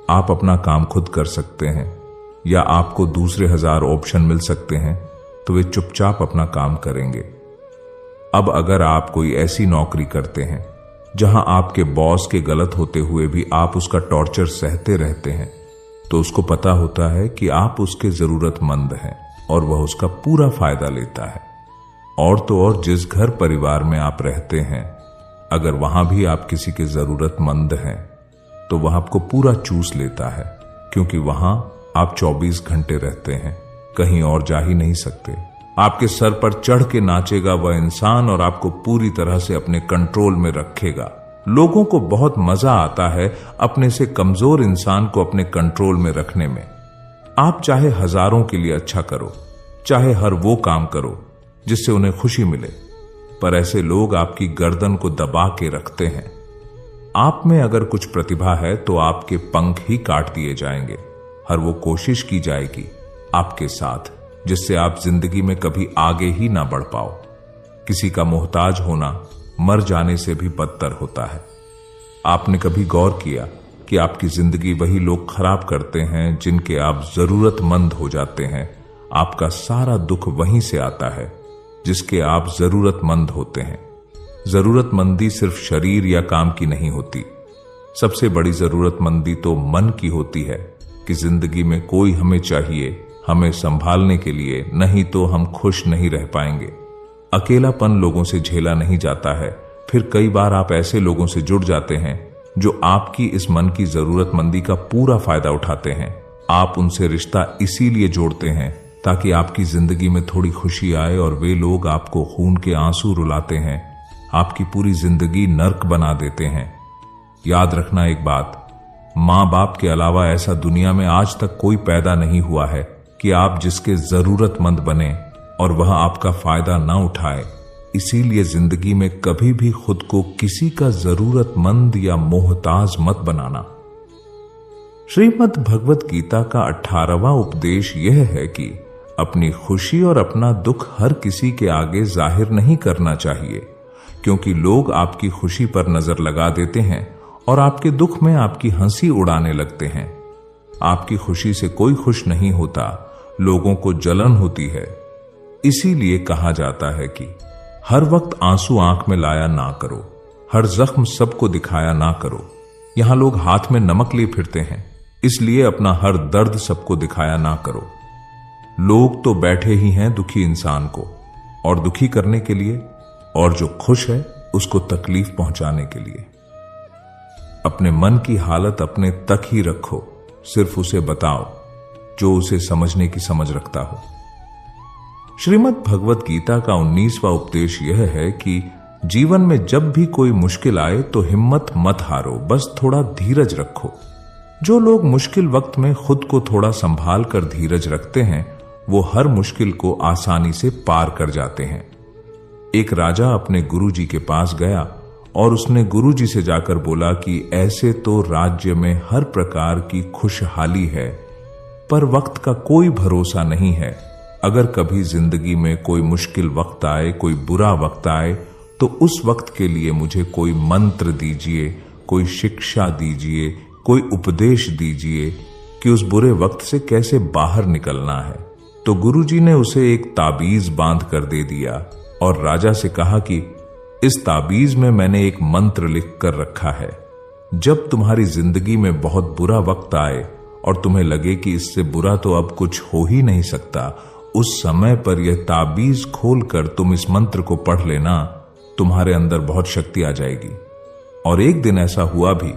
आप अपना काम खुद कर सकते हैं या आपको दूसरे 1000 ऑप्शन मिल सकते हैं, तो वे चुपचाप अपना काम करेंगे। अब अगर आप कोई ऐसी नौकरी करते हैं जहां आपके बॉस के गलत होते हुए भी आप उसका टॉर्चर सहते रहते हैं, तो उसको पता होता है कि आप उसके जरूरतमंद हैं और वह उसका पूरा फायदा लेता है। और तो और जिस घर परिवार में आप रहते हैं, अगर वहां भी आप किसी के जरूरतमंद हैं तो वह आपको पूरा चूस लेता है, क्योंकि वहां आप 24 घंटे रहते हैं, कहीं और जा ही नहीं सकते। आपके सर पर चढ़ के नाचेगा वह इंसान और आपको पूरी तरह से अपने कंट्रोल में रखेगा। लोगों को बहुत मजा आता है अपने से कमजोर इंसान को अपने कंट्रोल में रखने में। आप चाहे हजारों के लिए अच्छा करो, चाहे हर वो काम करो जिससे उन्हें खुशी मिले, पर ऐसे लोग आपकी गर्दन को दबा के रखते हैं। आप में अगर कुछ प्रतिभा है तो आपके पंख ही काट दिए जाएंगे। हर वो कोशिश की जाएगी आपके साथ जिससे आप जिंदगी में कभी आगे ही ना बढ़ पाओ। किसी का मोहताज होना मर जाने से भी बदतर होता है। आपने कभी गौर किया कि आपकी जिंदगी वही लोग खराब करते हैं जिनके आप जरूरतमंद हो जाते हैं? आपका सारा दुख वहीं से आता है जिसके आप जरूरतमंद होते हैं। जरूरतमंदी सिर्फ शरीर या काम की नहीं होती। सबसे बड़ी जरूरतमंदी तो मन की होती है कि जिंदगी में कोई हमें चाहिए, हमें संभालने के लिए, नहीं तो हम खुश नहीं रह पाएंगे। अकेलापन लोगों से झेला नहीं जाता है। फिर कई बार आप ऐसे लोगों से जुड़ जाते हैं जो आपकी इस मन की जरूरतमंदी का पूरा फायदा उठाते हैं। आप उनसे रिश्ता इसीलिए जोड़ते हैं ताकि आपकी जिंदगी में थोड़ी खुशी आए, और वे लोग आपको खून के आंसू रुलाते हैं, आपकी पूरी जिंदगी नर्क बना देते हैं। याद रखना एक बात, मां बाप के अलावा ऐसा दुनिया में आज तक कोई पैदा नहीं हुआ है कि आप जिसके जरूरतमंद बने और वह आपका फायदा ना उठाए। इसीलिए जिंदगी में कभी भी खुद को किसी का जरूरतमंद या मोहताज मत बनाना। श्रीमद् भगवत गीता का 18वां उपदेश यह है कि अपनी खुशी और अपना दुख हर किसी के आगे जाहिर नहीं करना चाहिए, क्योंकि लोग आपकी खुशी पर नजर लगा देते हैं और आपके दुख में आपकी हंसी उड़ाने लगते हैं। आपकी खुशी से कोई खुश नहीं होता, लोगों को जलन होती है। इसीलिए कहा जाता है कि हर वक्त आंसू आंख में लाया ना करो, हर जख्म सबको दिखाया ना करो। यहां लोग हाथ में नमक लिए फिरते हैं, इसलिए अपना हर दर्द सबको दिखाया ना करो। लोग तो बैठे ही हैं दुखी इंसान को और दुखी करने के लिए, और जो खुश है उसको तकलीफ पहुंचाने के लिए। अपने मन की हालत अपने तक ही रखो, सिर्फ उसे बताओ जो उसे समझने की समझ रखता हो। श्रीमद् भगवत गीता का 19वां उपदेश यह है कि जीवन में जब भी कोई मुश्किल आए तो हिम्मत मत हारो, बस थोड़ा धीरज रखो। जो लोग मुश्किल वक्त में खुद को थोड़ा संभाल कर धीरज रखते हैं, वो हर मुश्किल को आसानी से पार कर जाते हैं। एक राजा अपने गुरुजी के पास गया और उसने गुरुजी से जाकर बोला कि ऐसे तो राज्य में हर प्रकार की खुशहाली है, पर वक्त का कोई भरोसा नहीं है। अगर कभी जिंदगी में कोई मुश्किल वक्त आए, कोई बुरा वक्त आए, तो उस वक्त के लिए मुझे कोई मंत्र दीजिए, कोई शिक्षा दीजिए, कोई उपदेश दीजिए कि उस बुरे वक्त से कैसे बाहर निकलना है। तो गुरुजी ने उसे एक ताबीज बांध कर दे दिया और राजा से कहा कि इस ताबीज में मैंने एक मंत्र लिख कर रखा है। जब तुम्हारी जिंदगी में बहुत बुरा वक्त आए और तुम्हें लगे कि इससे बुरा तो अब कुछ हो ही नहीं सकता, उस समय पर यह ताबीज खोलकर तुम इस मंत्र को पढ़ लेना, तुम्हारे अंदर बहुत शक्ति आ जाएगी। और एक दिन ऐसा हुआ भी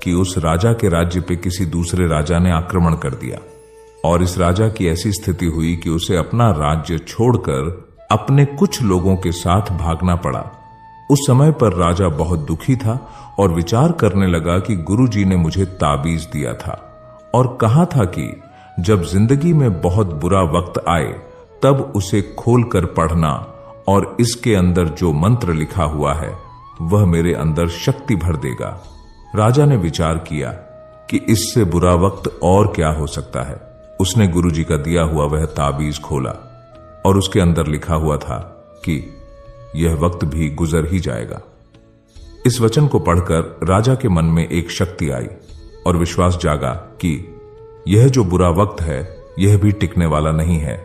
कि उस राजा के राज्य पे किसी दूसरे राजा ने आक्रमण कर दिया और इस राजा की ऐसी स्थिति हुई कि उसे अपना राज्य छोड़कर अपने कुछ लोगों के साथ भागना पड़ा। उस समय पर राजा बहुत दुखी था और विचार करने लगा कि गुरुजी ने मुझे ताबीज दिया था और कहा था कि जब जिंदगी में बहुत बुरा वक्त आए तब उसे खोलकर पढ़ना और इसके अंदर जो मंत्र लिखा हुआ है वह मेरे अंदर शक्ति भर देगा। राजा ने विचार किया कि इससे बुरा वक्त और क्या हो सकता है। उसने गुरुजी का दिया हुआ वह ताबीज खोला और उसके अंदर लिखा हुआ था कि यह वक्त भी गुजर ही जाएगा। इस वचन को पढ़कर राजा के मन में एक शक्ति आई और विश्वास जागा कि यह जो बुरा वक्त है यह भी टिकने वाला नहीं है,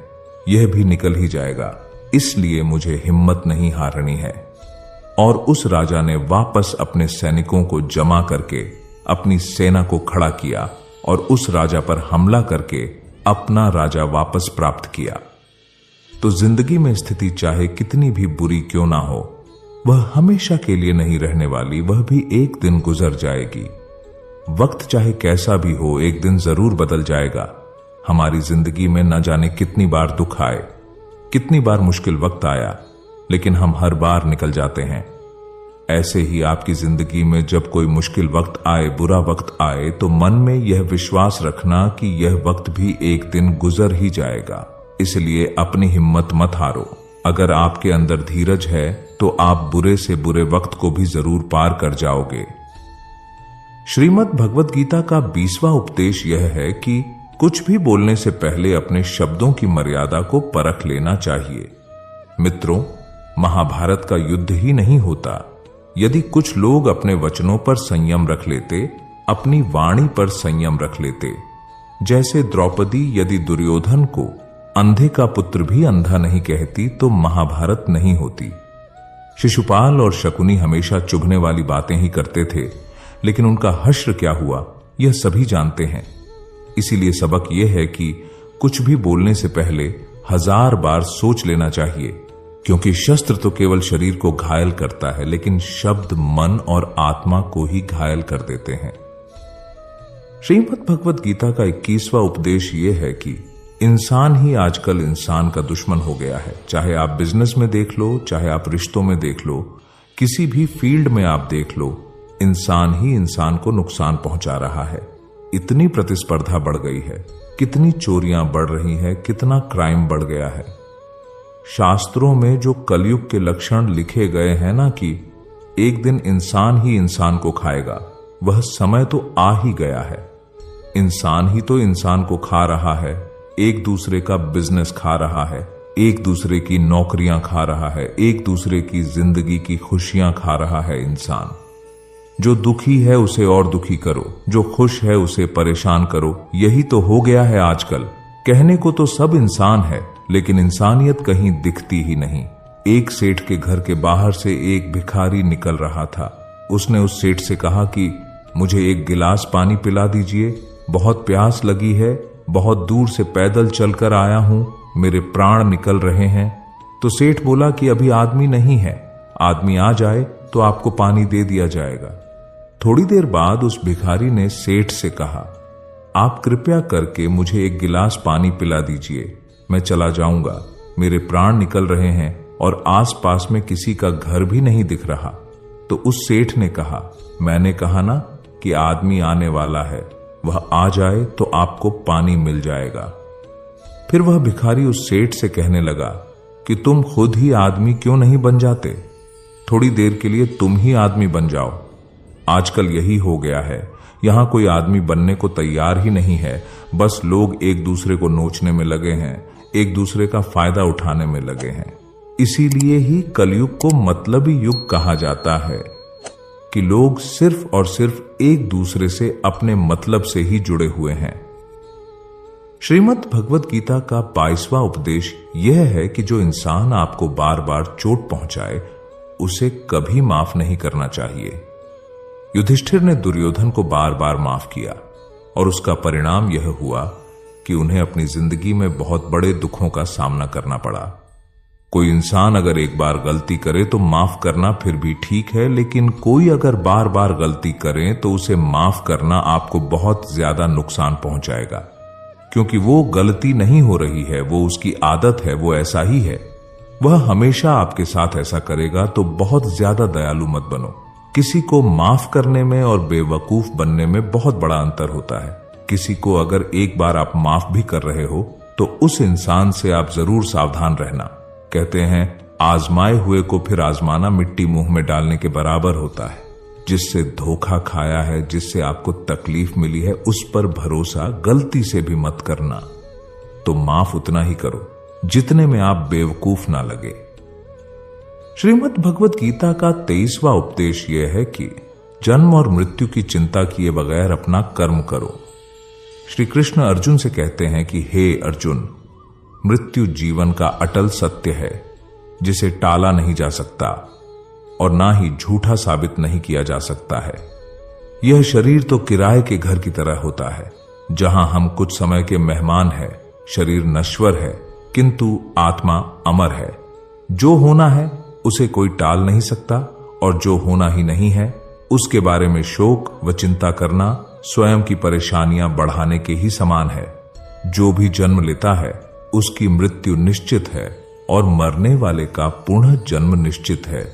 यह भी निकल ही जाएगा, इसलिए मुझे हिम्मत नहीं हारनी है। और उस राजा ने वापस अपने सैनिकों को जमा करके अपनी सेना को खड़ा किया और उस राजा पर हमला करके अपना राजा वापस प्राप्त किया। तो जिंदगी में स्थिति चाहे कितनी भी बुरी क्यों ना हो, वह हमेशा के लिए नहीं रहने वाली, वह भी एक दिन गुजर जाएगी। वक्त चाहे कैसा भी हो, एक दिन जरूर बदल जाएगा। हमारी जिंदगी में न जाने कितनी बार दुख आए, कितनी बार मुश्किल वक्त आया, लेकिन हम हर बार निकल जाते हैं। ऐसे ही आपकी जिंदगी में जब कोई मुश्किल वक्त आए, बुरा वक्त आए, तो मन में यह विश्वास रखना कि यह वक्त भी एक दिन गुजर ही जाएगा। इसलिए अपनी हिम्मत मत हारो। अगर आपके अंदर धीरज है तो आप बुरे से बुरे वक्त को भी जरूर पार कर जाओगे। श्रीमद् भगवत गीता का 20वां उपदेश यह है कि कुछ भी बोलने से पहले अपने शब्दों की मर्यादा को परख लेना चाहिए। मित्रों, महाभारत का युद्ध ही नहीं होता यदि कुछ लोग अपने वचनों पर संयम रख लेते, अपनी वाणी पर संयम रख लेते। जैसे द्रौपदी यदि दुर्योधन को अंधे का पुत्र भी अंधा नहीं कहती तो महाभारत नहीं होती। शिशुपाल और शकुनी हमेशा चुभने वाली बातें ही करते थे, लेकिन उनका हश्र क्या हुआ यह सभी जानते हैं। इसीलिए सबक यह है कि कुछ भी बोलने से पहले 1000 बार सोच लेना चाहिए, क्योंकि शस्त्र तो केवल शरीर को घायल करता है, लेकिन शब्द मन और आत्मा को ही घायल कर देते हैं। श्रीमद् भगवत गीता का 21वां उपदेश यह है कि इंसान ही आजकल इंसान का दुश्मन हो गया है। चाहे आप बिजनेस में देख लो, चाहे आप रिश्तों में देख लो, किसी भी फील्ड में आप देख लो, इंसान ही इंसान को नुकसान पहुंचा रहा है। इतनी प्रतिस्पर्धा बढ़ गई है, कितनी चोरियां बढ़ रही है, कितना क्राइम बढ़ गया है। शास्त्रों में जो कलयुग के लक्षण लिखे गए हैं ना कि एक दिन इंसान ही इंसान को खाएगा, वह समय तो आ ही गया है। इंसान ही तो इंसान को खा रहा है, एक दूसरे का बिजनेस खा रहा है, एक दूसरे की नौकरियां खा रहा है, एक दूसरे की जिंदगी की खुशियां खा रहा है। इंसान जो दुखी है उसे और दुखी करो, जो खुश है उसे परेशान करो, यही तो हो गया है आजकल। कहने को तो सब इंसान है, लेकिन इंसानियत कहीं दिखती ही नहीं। एक सेठ के घर के बाहर से एक भिखारी निकल रहा था। उसने उस सेठ से कहा कि मुझे एक गिलास पानी पिला दीजिए। बहुत प्यास लगी है, बहुत दूर से पैदल चलकर आया हूं, मेरे प्राण निकल रहे हैं। तो सेठ बोला कि अभी आदमी नहीं है, आदमी आ जाए तो आपको पानी दे दिया जाएगा। थोड़ी देर बाद उस भिखारी ने सेठ से कहा, आप कृपया करके मुझे एक गिलास पानी पिला दीजिए, मैं चला जाऊंगा, मेरे प्राण निकल रहे हैं और आसपास में किसी का घर भी नहीं दिख रहा। तो उस सेठ ने कहा, मैंने कहा ना कि आदमी आने वाला है, वह आ जाए तो आपको पानी मिल जाएगा। फिर वह भिखारी उस सेठ से कहने लगा कि तुम खुद ही आदमी क्यों नहीं बन जाते, थोड़ी देर के लिए तुम ही आदमी बन जाओ। आजकल यही हो गया है, यहां कोई आदमी बनने को तैयार ही नहीं है, बस लोग एक दूसरे को नोचने में लगे हैं, एक दूसरे का फायदा उठाने में लगे हैं। इसीलिए ही कलयुग को मतलबी युग कहा जाता है कि लोग सिर्फ और सिर्फ एक दूसरे से अपने मतलब से ही जुड़े हुए हैं। श्रीमद् भगवत गीता का 22वां उपदेश यह है कि जो इंसान आपको बार बार चोट पहुंचाए उसे कभी माफ नहीं करना चाहिए। युधिष्ठिर ने दुर्योधन को बार बार माफ किया और उसका परिणाम यह हुआ कि उन्हें अपनी जिंदगी में बहुत बड़े दुखों का सामना करना पड़ा। कोई इंसान अगर एक बार गलती करे तो माफ करना फिर भी ठीक है, लेकिन कोई अगर बार बार गलती करे तो उसे माफ करना आपको बहुत ज्यादा नुकसान पहुंचाएगा, क्योंकि वो गलती नहीं हो रही है, वो उसकी आदत है, वो ऐसा ही है, वह हमेशा आपके साथ ऐसा करेगा। तो बहुत ज्यादा दयालु मत बनो। किसी को माफ करने में और बेवकूफ बनने में बहुत बड़ा अंतर होता है। किसी को अगर एक बार आप माफ भी कर रहे हो तो उस इंसान से आप जरूर सावधान रहना। कहते हैं, आजमाए हुए को फिर आजमाना मिट्टी मुंह में डालने के बराबर होता है। जिससे धोखा खाया है, जिससे आपको तकलीफ मिली है, उस पर भरोसा गलती से भी मत करना। तो माफ उतना ही करो जितने में आप बेवकूफ ना लगे। श्रीमद् भगवत गीता का 23वां उपदेश यह है कि जन्म और मृत्यु की चिंता किए बगैर अपना कर्म करो। श्री कृष्ण अर्जुन से कहते हैं कि हे अर्जुन, मृत्यु जीवन का अटल सत्य है जिसे टाला नहीं जा सकता और ना ही झूठा साबित नहीं किया जा सकता है। यह शरीर तो किराए के घर की तरह होता है, जहां हम कुछ समय के मेहमान हैं। शरीर नश्वर है किंतु आत्मा अमर है। जो होना है उसे कोई टाल नहीं सकता और जो होना ही नहीं है उसके बारे में शोक व चिंता करना स्वयं की परेशानियां बढ़ाने के ही समान है। जो भी जन्म लेता है उसकी मृत्यु निश्चित है और मरने वाले का पुनः जन्म निश्चित है।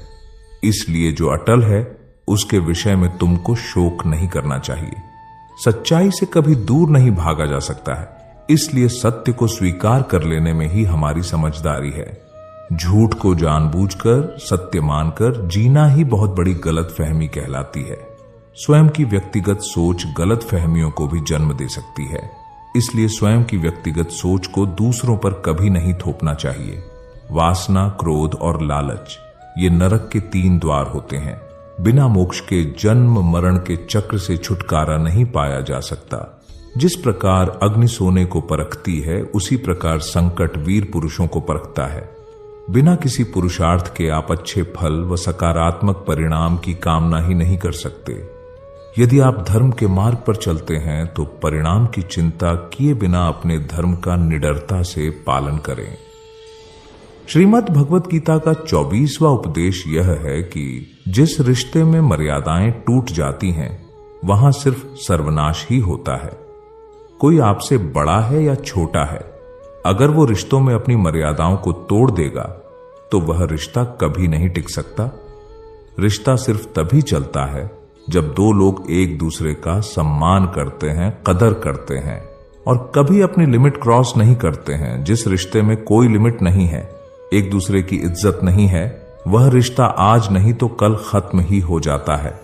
इसलिए जो अटल है उसके विषय में तुमको शोक नहीं करना चाहिए। सच्चाई से कभी दूर नहीं भागा जा सकता है, इसलिए सत्य को स्वीकार कर लेने में ही हमारी समझदारी है। झूठ को जानबूझकर सत्य मानकर जीना ही बहुत बड़ी गलतफहमी कहलाती है। स्वयं की व्यक्तिगत सोच गलतफहमियों को भी जन्म दे सकती है, इसलिए स्वयं की व्यक्तिगत सोच को दूसरों पर कभी नहीं थोपना चाहिए। वासना, क्रोध और लालच ये नरक के 3 द्वार होते हैं। बिना मोक्ष के जन्म मरण के चक्र से छुटकारा नहीं पाया जा सकता। जिस प्रकार अग्नि सोने को परखती है, उसी प्रकार संकट वीर पुरुषों को परखता है। बिना किसी पुरुषार्थ के आप अच्छे फल व सकारात्मक परिणाम की कामना ही नहीं कर सकते। यदि आप धर्म के मार्ग पर चलते हैं तो परिणाम की चिंता किए बिना अपने धर्म का निडरता से पालन करें। श्रीमद् भगवत गीता का 24वां उपदेश यह है कि जिस रिश्ते में मर्यादाएं टूट जाती हैं वहां सिर्फ सर्वनाश ही होता है। कोई आपसे बड़ा है या छोटा है, अगर वो रिश्तों में अपनी मर्यादाओं को तोड़ देगा तो वह रिश्ता कभी नहीं टिक सकता। रिश्ता सिर्फ तभी चलता है जब 2 लोग एक दूसरे का सम्मान करते हैं, कदर करते हैं और कभी अपनी लिमिट क्रॉस नहीं करते हैं। जिस रिश्ते में कोई लिमिट नहीं है, एक दूसरे की इज्जत नहीं है, वह रिश्ता आज नहीं तो कल खत्म ही हो जाता है।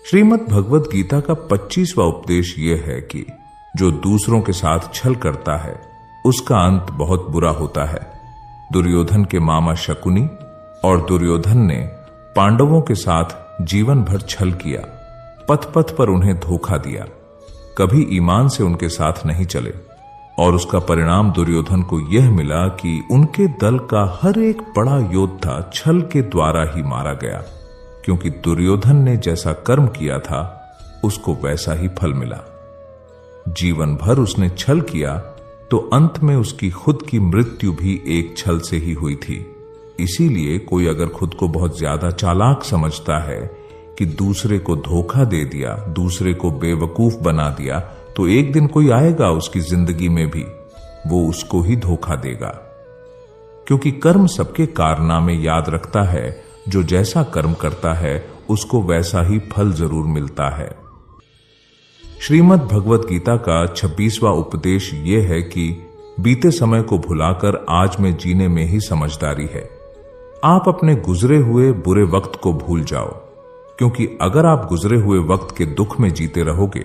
श्रीमद् भगवत गीता का 25वां उपदेश यह है कि जो दूसरों के साथ छल करता है उसका अंत बहुत बुरा होता है। दुर्योधन के मामा शकुनी और दुर्योधन ने पांडवों के साथ जीवन भर छल किया, पथ पथ पर उन्हें धोखा दिया, कभी ईमान से उनके साथ नहीं चले और उसका परिणाम दुर्योधन को यह मिला कि उनके दल का हर एक बड़ा योद्धा छल के द्वारा ही मारा गया, क्योंकि दुर्योधन ने जैसा कर्म किया था उसको वैसा ही फल मिला। जीवन भर उसने छल किया तो अंत में उसकी खुद की मृत्यु भी एक छल से ही हुई थी। इसीलिए कोई अगर खुद को बहुत ज्यादा चालाक समझता है कि दूसरे को धोखा दे दिया, दूसरे को बेवकूफ बना दिया, तो एक दिन कोई आएगा उसकी जिंदगी में भी, वो उसको ही धोखा देगा। क्योंकि कर्म सबके कारनामे याद रखता है, जो जैसा कर्म करता है उसको वैसा ही फल जरूर मिलता है। श्रीमद् भगवत गीता का 26वां उपदेश यह है कि बीते समय को भुलाकर आज में जीने में ही समझदारी है। आप अपने गुजरे हुए बुरे वक्त को भूल जाओ, क्योंकि अगर आप गुजरे हुए वक्त के दुख में जीते रहोगे,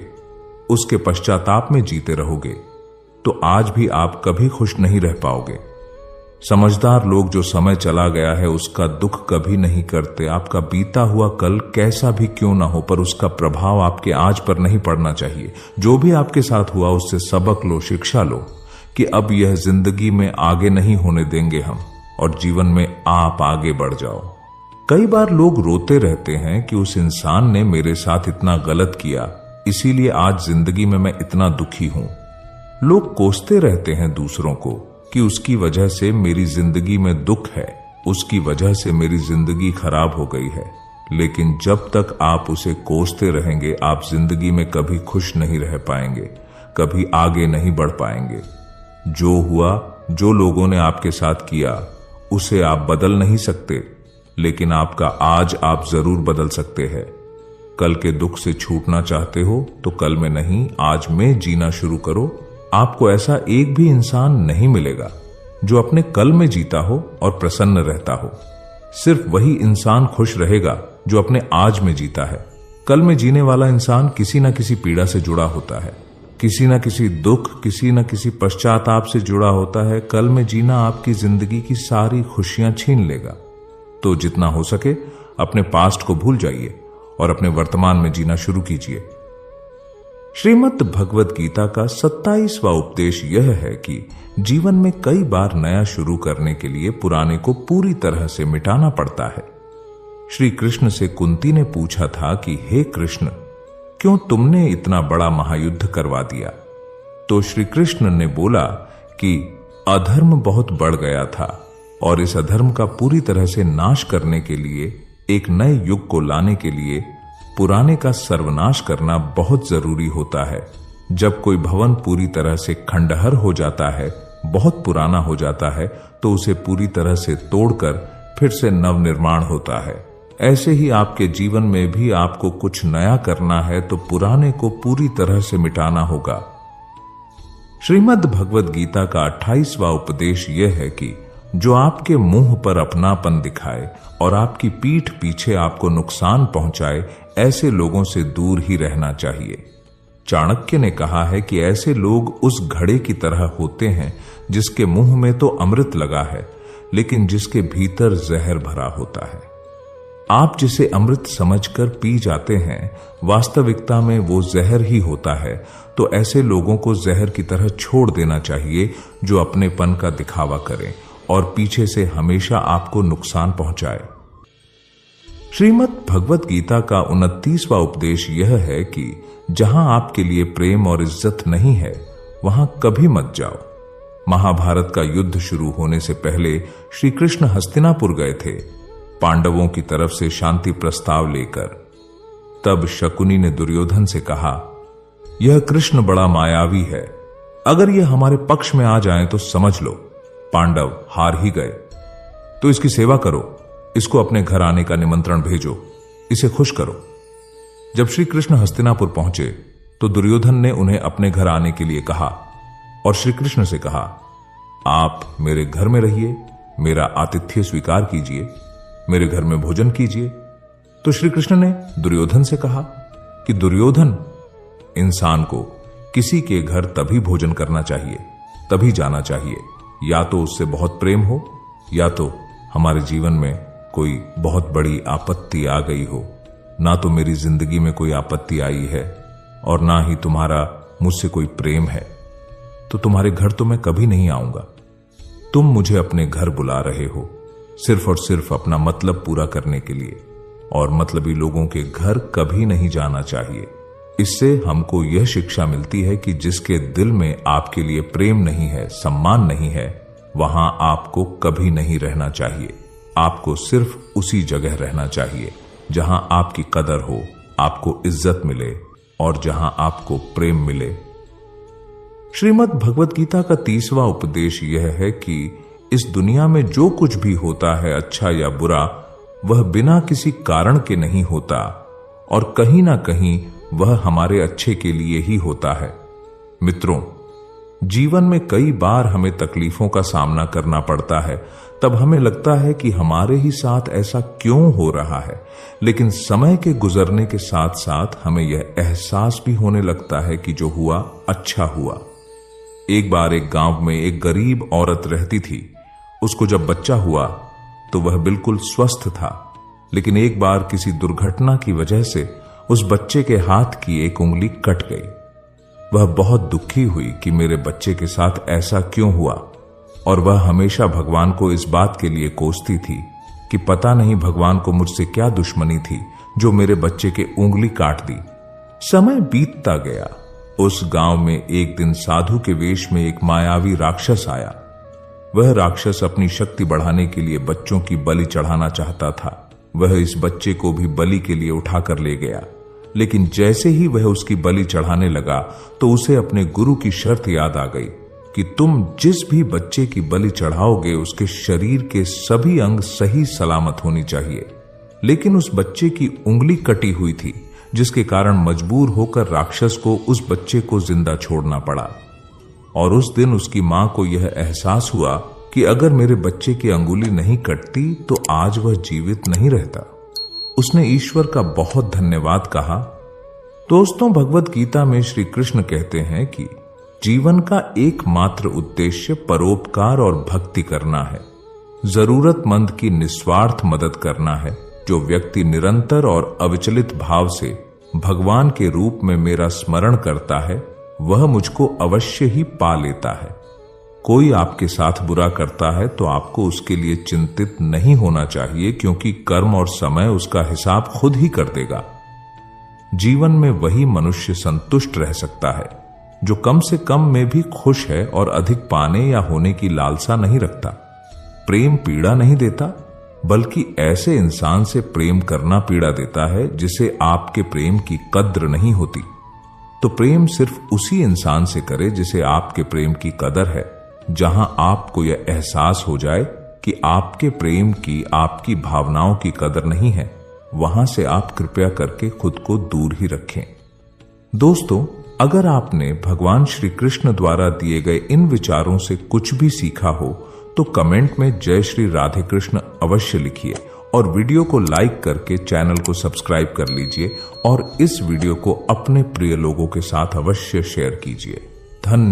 उसके पश्चाताप में जीते रहोगे, तो आज भी आप कभी खुश नहीं रह पाओगे। समझदार लोग जो समय चला गया है उसका दुख कभी नहीं करते। आपका बीता हुआ कल कैसा भी क्यों ना हो, पर उसका प्रभाव आपके आज पर नहीं पड़ना चाहिए। जो भी आपके साथ हुआ उससे सबक लो, शिक्षा लो कि अब यह जिंदगी में आगे नहीं होने देंगे हम, और जीवन में आप आगे बढ़ जाओ। कई बार लोग रोते रहते हैं कि उस इंसान ने मेरे साथ इतना गलत किया, इसीलिए आज जिंदगी में मैं इतना दुखी हूं। लोग कोसते रहते हैं दूसरों को कि उसकी वजह से मेरी जिंदगी में दुख है, उसकी वजह से मेरी जिंदगी खराब हो गई है। लेकिन जब तक आप उसे कोसते रहेंगे, आप जिंदगी में कभी खुश नहीं रह पाएंगे, कभी आगे नहीं बढ़ पाएंगे। जो हुआ, जो लोगों ने आपके साथ किया, उसे आप बदल नहीं सकते, लेकिन आपका आज आप जरूर बदल सकते हैं। कल के दुख से छूटना चाहते हो तो कल में नहीं, आज में जीना शुरू करो। आपको ऐसा एक भी इंसान नहीं मिलेगा जो अपने कल में जीता हो और प्रसन्न रहता हो। सिर्फ वही इंसान खुश रहेगा जो अपने आज में जीता है। कल में जीने वाला इंसान किसी न किसी पीड़ा से जुड़ा होता है, किसी न किसी दुख, किसी न किसी पश्चाताप से जुड़ा होता है। कल में जीना आपकी जिंदगी की सारी खुशियां छीन लेगा। तो जितना हो सके अपने पास्ट को भूल जाइए और अपने वर्तमान में जीना शुरू कीजिए। श्रीमद् भगवत गीता का 27वां उपदेश यह है कि जीवन में कई बार नया शुरू करने के लिए पुराने को पूरी तरह से मिटाना पड़ता है। श्री कृष्ण से कुंती ने पूछा था कि हे कृष्ण, क्यों तुमने इतना बड़ा महायुद्ध करवा दिया? तो श्री कृष्ण ने बोला कि अधर्म बहुत बढ़ गया था और इस अधर्म का पूरी तरह से नाश करने के लिए, एक नए युग को लाने के लिए पुराने का सर्वनाश करना बहुत जरूरी होता है। जब कोई भवन पूरी तरह से खंडहर हो जाता है, बहुत पुराना हो जाता है, तो उसे पूरी तरह से तोड़कर फिर से नवनिर्माण होता है। ऐसे ही आपके जीवन में भी आपको कुछ नया करना है तो पुराने को पूरी तरह से मिटाना होगा। श्रीमद् भगवत गीता का 28वां उपदेश यह है कि जो आपके मुंह पर अपनापन दिखाए और आपकी पीठ पीछे आपको नुकसान पहुंचाए, ऐसे लोगों से दूर ही रहना चाहिए। चाणक्य ने कहा है कि ऐसे लोग उस घड़े की तरह होते हैं जिसके मुंह में तो अमृत लगा है, लेकिन जिसके भीतर जहर भरा होता है। आप जिसे अमृत समझकर पी जाते हैं, वास्तविकता में वो जहर ही होता है। तो ऐसे लोगों को जहर की तरह छोड़ देना चाहिए जो अपनेपन का दिखावा करें और पीछे से हमेशा आपको नुकसान पहुंचाए। श्रीमद् भगवत गीता का 29वां उपदेश यह है कि जहां आपके लिए प्रेम और इज्जत नहीं है, वहां कभी मत जाओ। महाभारत का युद्ध शुरू होने से पहले श्री कृष्ण हस्तिनापुर गए थे, पांडवों की तरफ से शांति प्रस्ताव लेकर। तब शकुनी ने दुर्योधन से कहा, यह कृष्ण बड़ा मायावी है, अगर यह हमारे पक्ष में आ जाए तो समझ लो पांडव हार ही गए। तो इसकी सेवा करो, इसको अपने घर आने का निमंत्रण भेजो, इसे खुश करो। जब श्री कृष्ण हस्तिनापुर पहुंचे तो दुर्योधन ने उन्हें अपने घर आने के लिए कहा और श्री कृष्ण से कहा, आप मेरे घर में रहिए, मेरा आतिथ्य स्वीकार कीजिए, मेरे घर में भोजन कीजिए। तो श्री कृष्ण ने दुर्योधन से कहा कि दुर्योधन, इंसान को किसी के घर तभी भोजन करना चाहिए, तभी जाना चाहिए, या तो उससे बहुत प्रेम हो, या तो हमारे जीवन में कोई बहुत बड़ी आपत्ति आ गई हो। ना तो मेरी जिंदगी में कोई आपत्ति आई है और ना ही तुम्हारा मुझसे कोई प्रेम है, तो तुम्हारे घर तो मैं कभी नहीं आऊंगा। तुम मुझे अपने घर बुला रहे हो सिर्फ और सिर्फ अपना मतलब पूरा करने के लिए, और मतलबी लोगों के घर कभी नहीं जाना चाहिए। इससे हमको यह शिक्षा मिलती है कि जिसके दिल में आपके लिए प्रेम नहीं है, सम्मान नहीं है, वहां आपको कभी नहीं रहना चाहिए। आपको सिर्फ उसी जगह रहना चाहिए जहां आपकी कदर हो, आपको इज्जत मिले और जहां आपको प्रेम मिले। श्रीमद् भगवत गीता का 30वां उपदेश यह है कि इस दुनिया में जो कुछ भी होता है, अच्छा या बुरा, वह बिना किसी कारण के नहीं होता और कहीं ना कहीं वह हमारे अच्छे के लिए ही होता है। मित्रों, जीवन में कई बार हमें तकलीफों का सामना करना पड़ता है। तब हमें लगता है कि हमारे ही साथ ऐसा क्यों हो रहा है, लेकिन समय के गुजरने के साथ साथ हमें यह एहसास भी होने लगता है कि जो हुआ अच्छा हुआ। एक बार एक गांव में एक गरीब औरत रहती थी। उसको जब बच्चा हुआ तो वह बिल्कुल स्वस्थ था, लेकिन एक बार किसी दुर्घटना की वजह से उस बच्चे के हाथ की एक उंगली कट गई। वह बहुत दुखी हुई कि मेरे बच्चे के साथ ऐसा क्यों हुआ, और वह हमेशा भगवान को इस बात के लिए कोसती थी कि पता नहीं भगवान को मुझसे क्या दुश्मनी थी जो मेरे बच्चे के उंगली काट दी। समय बीतता गया। उस गांव में एक दिन साधु के वेश में एक मायावी राक्षस आया। वह राक्षस अपनी शक्ति बढ़ाने के लिए बच्चों की बलि चढ़ाना चाहता था। वह इस बच्चे को भी बलि के लिए उठाकर ले गया, लेकिन जैसे ही वह उसकी बलि चढ़ाने लगा तो उसे अपने गुरु की शर्त याद आ गई कि तुम जिस भी बच्चे की बलि चढ़ाओगे उसके शरीर के सभी अंग सही सलामत होनी चाहिए। लेकिन उस बच्चे की उंगली कटी हुई थी, जिसके कारण मजबूर होकर राक्षस को उस बच्चे को जिंदा छोड़ना पड़ा। और उस दिन उसकी मां को यह एहसास हुआ कि अगर मेरे बच्चे की अंगुली नहीं कटती तो आज वह जीवित नहीं रहता। उसने ईश्वर का बहुत धन्यवाद कहा। दोस्तों, भगवत गीता में श्री कृष्ण कहते हैं कि जीवन का एकमात्र उद्देश्य परोपकार और भक्ति करना है। जरूरतमंद की निस्वार्थ मदद करना है। जो व्यक्ति निरंतर और अविचलित भाव से भगवान के रूप में मेरा स्मरण करता है वह मुझको अवश्य ही पा लेता है। कोई आपके साथ बुरा करता है तो आपको उसके लिए चिंतित नहीं होना चाहिए, क्योंकि कर्म और समय उसका हिसाब खुद ही कर देगा। जीवन में वही मनुष्य संतुष्ट रह सकता है जो कम से कम में भी खुश है और अधिक पाने या होने की लालसा नहीं रखता। प्रेम पीड़ा नहीं देता, बल्कि ऐसे इंसान से प्रेम करना पीड़ा देता है जिसे आपके प्रेम की कद्र नहीं होती। तो प्रेम सिर्फ उसी इंसान से करे जिसे आपके प्रेम की कदर है। जहां आपको यह एहसास हो जाए कि आपके प्रेम की, आपकी भावनाओं की कदर नहीं है, वहां से आप कृपया करके खुद को दूर ही रखें। दोस्तों, अगर आपने भगवान श्री कृष्ण द्वारा दिए गए इन विचारों से कुछ भी सीखा हो तो कमेंट में जय श्री राधे कृष्ण अवश्य लिखिए और वीडियो को लाइक करके चैनल को सब्सक्राइब कर लीजिए और इस वीडियो को अपने प्रिय लोगों के साथ अवश्य शेयर कीजिए।